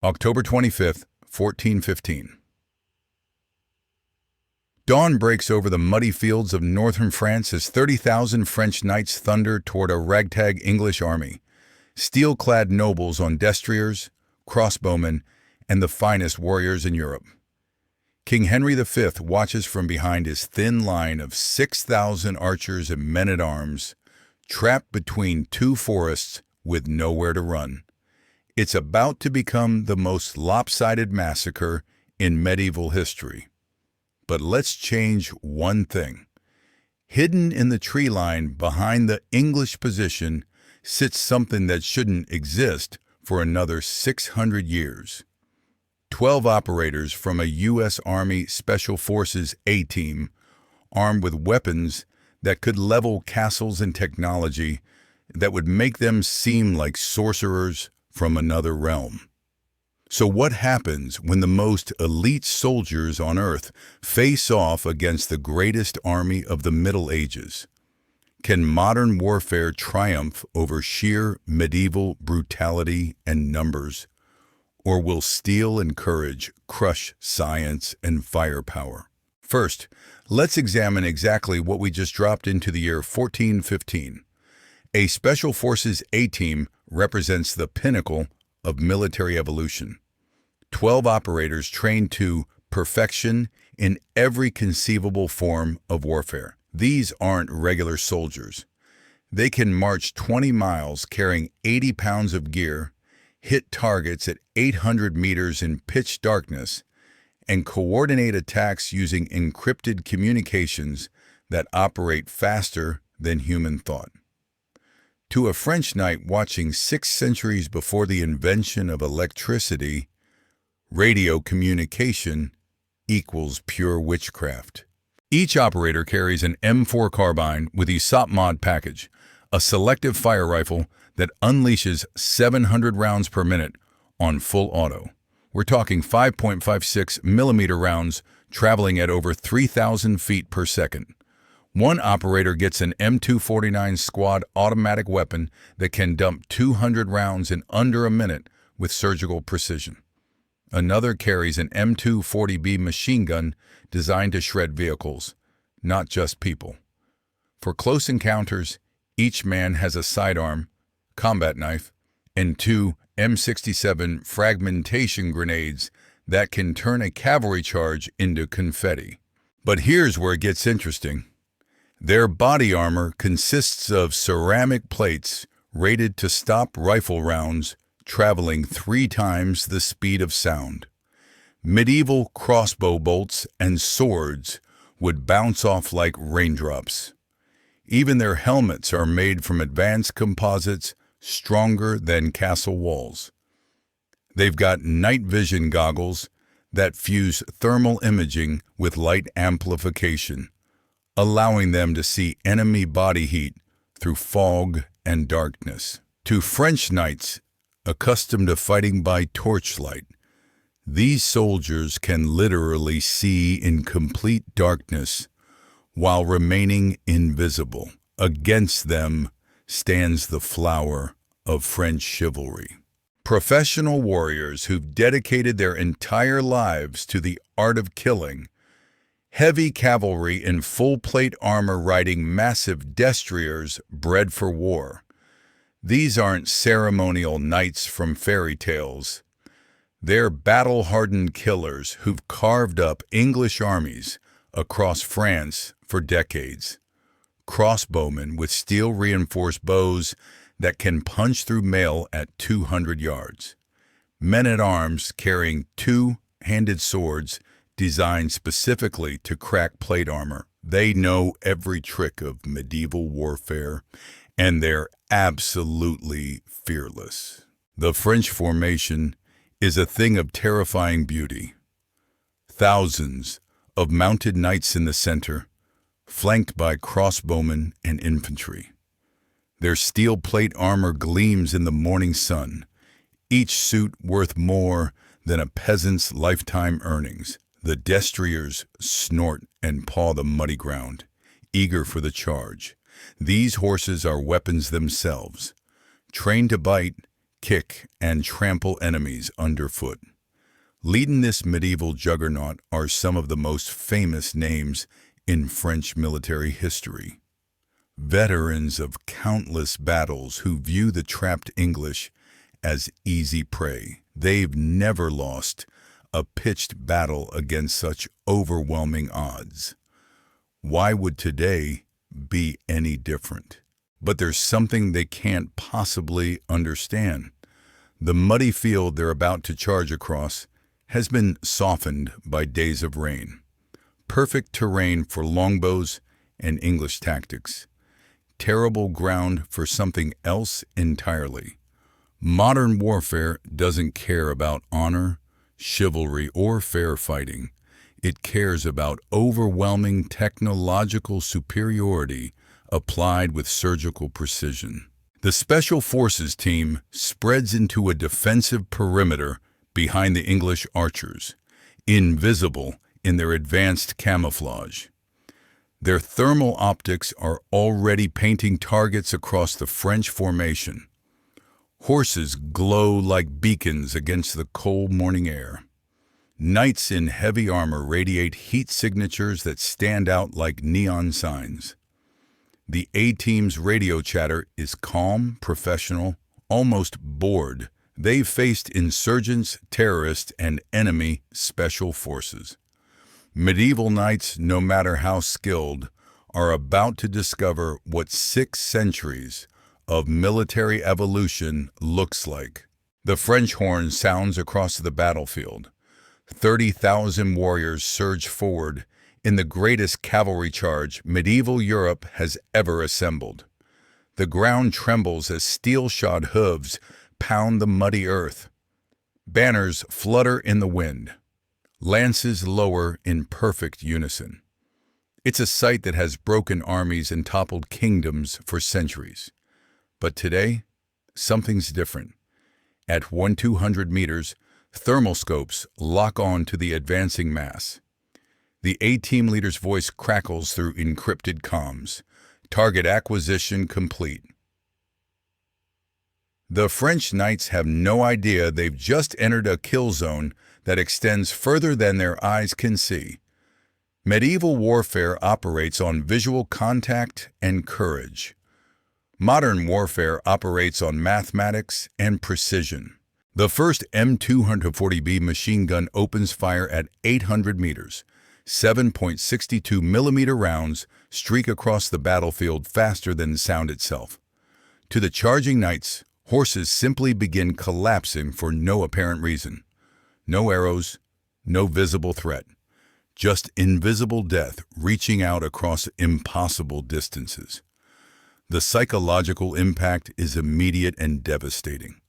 October 25th, 1415. Dawn breaks over the muddy fields of northern France as 30,000 French knights thunder toward a ragtag English army, steel-clad nobles on destriers, crossbowmen, and the finest warriors in Europe. King Henry V watches from behind his thin line of 6,000 archers and men-at-arms, trapped between two forests with nowhere to run. It's about to become the most lopsided massacre in medieval history. But let's change one thing. Hidden in the tree line behind the English position sits something that shouldn't exist for another 600 years. 12 operators from a U.S. Army Special Forces A-Team, armed with weapons that could level castles and technology that would make them seem like sorcerers from another realm. So what happens when the most elite soldiers on Earth face off against the greatest army of the Middle Ages? Can modern warfare triumph over sheer medieval brutality and numbers? Or will steel and courage crush science and firepower? First, let's examine exactly what we just dropped into the year 1415. A Special Forces A-Team represents the pinnacle of military evolution. 12 operators trained to perfection in every conceivable form of warfare. These aren't regular soldiers. They can march 20 miles carrying 80 pounds of gear, hit targets at 800 meters in pitch darkness, and coordinate attacks using encrypted communications that operate faster than human thought. To a French knight watching 6 centuries before the invention of electricity, radio communication equals pure witchcraft. Each operator carries an M4 carbine with ESOP mod package, a selective fire rifle that unleashes 700 rounds per minute on full auto. We're talking 5.56 millimeter rounds traveling at over 3,000 feet per second. One operator gets an M249 squad automatic weapon that can dump 200 rounds in under a minute with surgical precision. Another carries an M240B machine gun designed to shred vehicles, not just people. For close encounters, each man has a sidearm, combat knife, and 2 M67 fragmentation grenades that can turn a cavalry charge into confetti. But here's where it gets interesting. Their body armor consists of ceramic plates rated to stop rifle rounds traveling 3 times the speed of sound. Medieval crossbow bolts and swords would bounce off like raindrops. Even their helmets are made from advanced composites stronger than castle walls. They've got night vision goggles that fuse thermal imaging with light amplification, allowing them to see enemy body heat through fog and darkness. To French knights accustomed to fighting by torchlight, these soldiers can literally see in complete darkness while remaining invisible. Against them stands the flower of French chivalry. Professional warriors who've dedicated their entire lives to the art of killing, heavy cavalry in full-plate armor riding massive destriers bred for war. These aren't ceremonial knights from fairy tales. They're battle-hardened killers who've carved up English armies across France for decades. Crossbowmen with steel-reinforced bows that can punch through mail at 200 yards. Men-at-arms carrying 2-handed swords designed specifically to crack plate armor. They know every trick of medieval warfare, and they're absolutely fearless. The French formation is a thing of terrifying beauty. Thousands of mounted knights in the center, flanked by crossbowmen and infantry. Their steel plate armor gleams in the morning sun, each suit worth more than a peasant's lifetime earnings. The destriers snort and paw the muddy ground, eager for the charge. These horses are weapons themselves, trained to bite, kick, and trample enemies underfoot. Leading this medieval juggernaut are some of the most famous names in French military history. Veterans of countless battles who view the trapped English as easy prey. They've never lost a pitched battle against such overwhelming odds. Why would today be any different? But there's something they can't possibly understand. The muddy field they're about to charge across has been softened by days of rain. Perfect terrain for longbows and English tactics. Terrible ground for something else entirely. Modern warfare doesn't care about honor, chivalry, or fair fighting. It cares about overwhelming technological superiority applied with surgical precision. The Special Forces team spreads into a defensive perimeter behind the English archers, invisible in their advanced camouflage. Their thermal optics are already painting targets across the French formation. Horses glow like beacons against the cold morning air. Knights in heavy armor radiate heat signatures that stand out like neon signs. The A-team's radio chatter is calm, professional, almost bored. They've faced insurgents, terrorists, and enemy special forces. Medieval knights, no matter how skilled, are about to discover what 6 centuries of military evolution looks like. The French horn sounds across the battlefield. 30,000 warriors surge forward in the greatest cavalry charge medieval Europe has ever assembled. The ground trembles as steel-shod hooves pound the muddy earth. Banners flutter in the wind. Lances lower in perfect unison. It's a sight that has broken armies and toppled kingdoms for centuries. But today, something's different. At 1,200 meters, thermal scopes lock on to the advancing mass. The A-team leader's voice crackles through encrypted comms. Target acquisition complete. The French knights have no idea they've just entered a kill zone that extends further than their eyes can see. Medieval warfare operates on visual contact and courage. Modern warfare operates on mathematics and precision. The first M240B machine gun opens fire at 800 meters. 7.62 millimeter rounds streak across the battlefield faster than sound itself. To the charging knights, horses simply begin collapsing for no apparent reason. No arrows, no visible threat. Just invisible death reaching out across impossible distances. The psychological impact is immediate and devastating.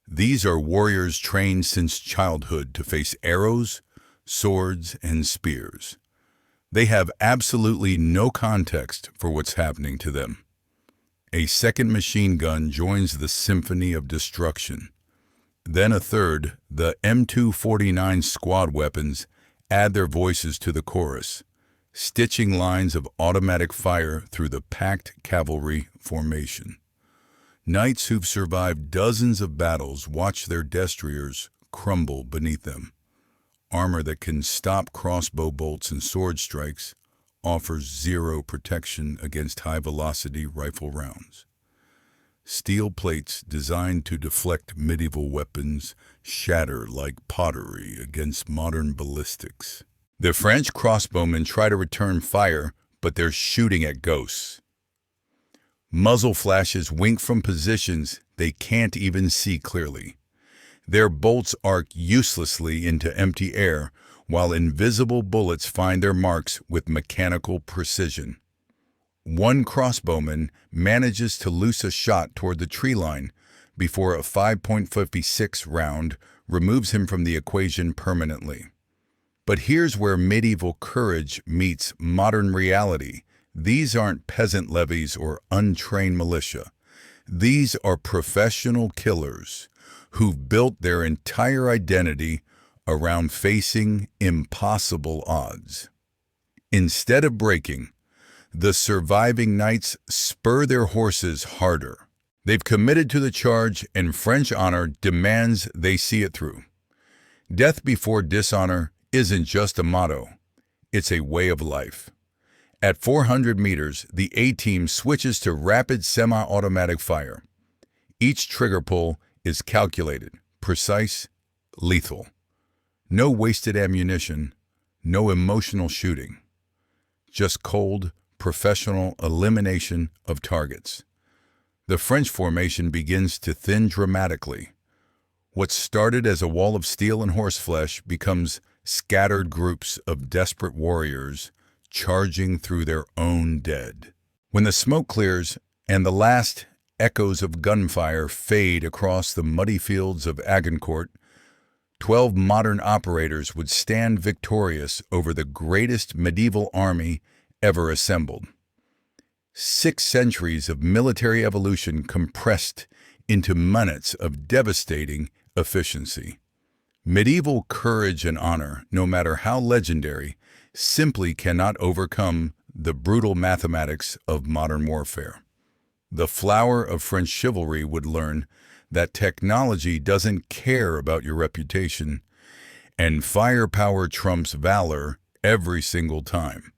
These are warriors trained since childhood to face arrows, swords, and spears. They have absolutely no context for what's happening to them. A second machine gun joins the symphony of destruction. Then a third, the M249 squad weapons, add their voices to the chorus, stitching lines of automatic fire through the packed cavalry formation. Knights who've survived dozens of battles watch their destriers crumble beneath them. Armor that can stop crossbow bolts and sword strikes offers zero protection against high-velocity rifle rounds. Steel plates designed to deflect medieval weapons shatter like pottery against modern ballistics. The French crossbowmen try to return fire, but they're shooting at ghosts. Muzzle flashes wink from positions they can't even see clearly. Their bolts arc uselessly into empty air, while invisible bullets find their marks with mechanical precision. One crossbowman manages to loose a shot toward the tree line before a 5.56 round removes him from the equation permanently. But here's where medieval courage meets modern reality. These aren't peasant levies or untrained militia. These are professional killers who've built their entire identity around facing impossible odds. Instead of breaking, the surviving knights spur their horses harder. They've committed to the charge, and French honor demands they see it through. Death before dishonor isn't just a motto, it's a way of life. At 400 meters, the A-team switches to rapid semi-automatic fire. Each trigger pull is calculated, precise, lethal. No wasted ammunition, no emotional shooting. Just cold, professional elimination of targets. The French formation begins to thin dramatically. What started as a wall of steel and horseflesh becomes scattered groups of desperate warriors charging through their own dead. When the smoke clears and the last echoes of gunfire fade across the muddy fields of Agincourt, 12 modern operators would stand victorious over the greatest medieval army ever assembled. 6 centuries of military evolution compressed into minutes of devastating efficiency. Medieval courage and honor, no matter how legendary, simply cannot overcome the brutal mathematics of modern warfare. The flower of French chivalry would learn that technology doesn't care about your reputation, and firepower trumps valor every single time.